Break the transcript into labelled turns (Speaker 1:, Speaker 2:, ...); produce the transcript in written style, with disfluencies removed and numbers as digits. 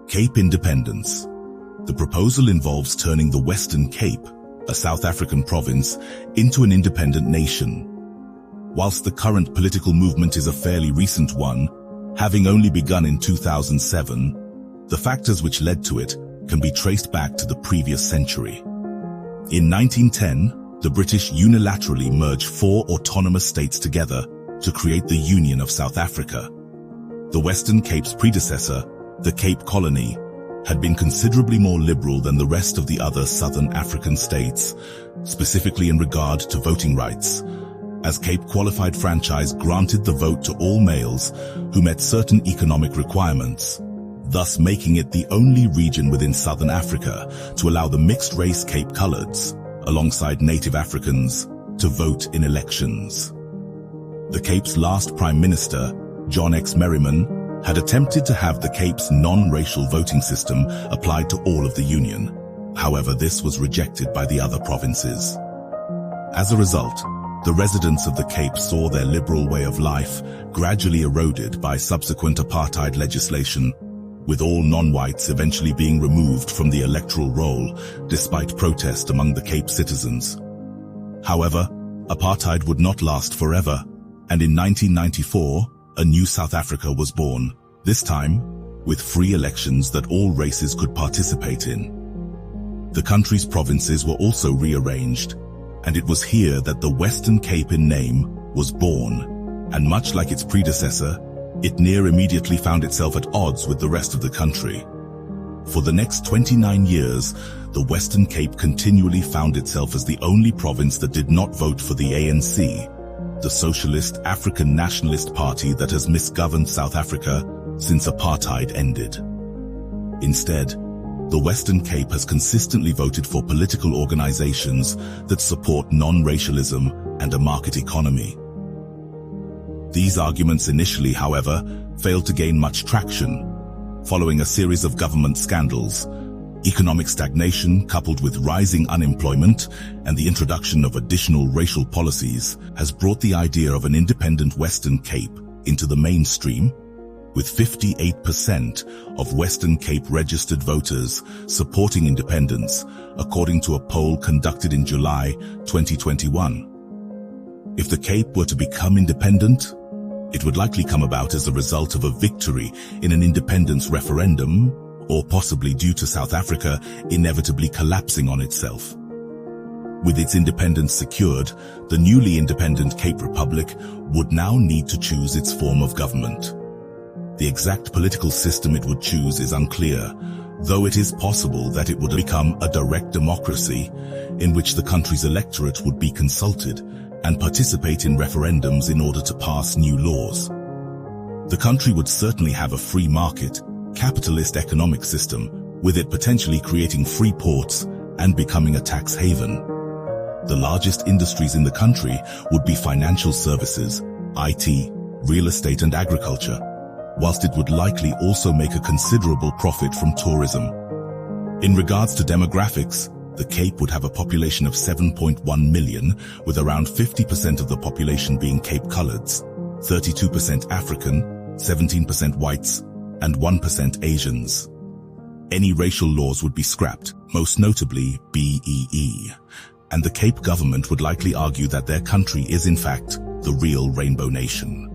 Speaker 1: Cape independence. The proposal involves turning the Western Cape, a South African province, into an independent nation. Whilst the current political movement is a fairly recent one, having only begun in 2007, the factors which led to it can be traced back to the previous century. In 1910, the British unilaterally merged 4 autonomous states together to create the Union of South Africa. The Western Cape's predecessor, the Cape Colony, had been considerably more liberal than the rest of the other Southern African states, specifically in regard to voting rights, as Cape Qualified Franchise granted the vote to all males who met certain economic requirements, thus making it the only region within Southern Africa to allow the mixed-race Cape Coloureds, alongside native Africans, to vote in elections. The Cape's last Prime Minister, John X. Merriman, had attempted to have the Cape's non-racial voting system applied to all of the Union. However, this was rejected by the other provinces. As a result, the residents of the Cape saw their liberal way of life gradually eroded by subsequent apartheid legislation, with all non-whites eventually being removed from the electoral roll despite protest among the Cape citizens. However, apartheid would not last forever, and in 1994, a new South Africa was born, this time with free elections that all races could participate in. The country's provinces were also rearranged, and it was here that the Western Cape in name was born, and much like its predecessor, it near immediately found itself at odds with the rest of the country. For the next 29 years, the Western Cape continually found itself as the only province that did not vote for the ANC, the Socialist African Nationalist Party that has misgoverned South Africa since apartheid ended. Instead, the Western Cape has consistently voted for political organizations that support non-racialism and a market economy. These arguments initially, however, failed to gain much traction. Following a series of government scandals, economic stagnation coupled with rising unemployment and the introduction of additional racial policies has brought the idea of an independent Western Cape into the mainstream, with 58% of Western Cape registered voters supporting independence, according to a poll conducted in July 2021. If the Cape were to become independent, it would likely come about as a result of a victory in an independence referendum, or possibly due to South Africa inevitably collapsing on itself. With its independence secured, the newly independent Cape Republic would now need to choose its form of government. The exact political system it would choose is unclear, though it is possible that it would become a direct democracy in which the country's electorate would be consulted and participate in referendums in order to pass new laws. The country would certainly have a free market, capitalist economic system, with it potentially creating free ports and becoming a tax haven. The largest industries in the country would be financial services, IT, real estate and agriculture, whilst it would likely also make a considerable profit from tourism. In regards to demographics, the Cape would have a population of 7.1 million, with around 50% of the population being Cape Coloureds, 32% African, 17% whites, and 1% Asians. Any racial laws would be scrapped, most notably BEE, and the Cape government would likely argue that their country is in fact the real Rainbow Nation.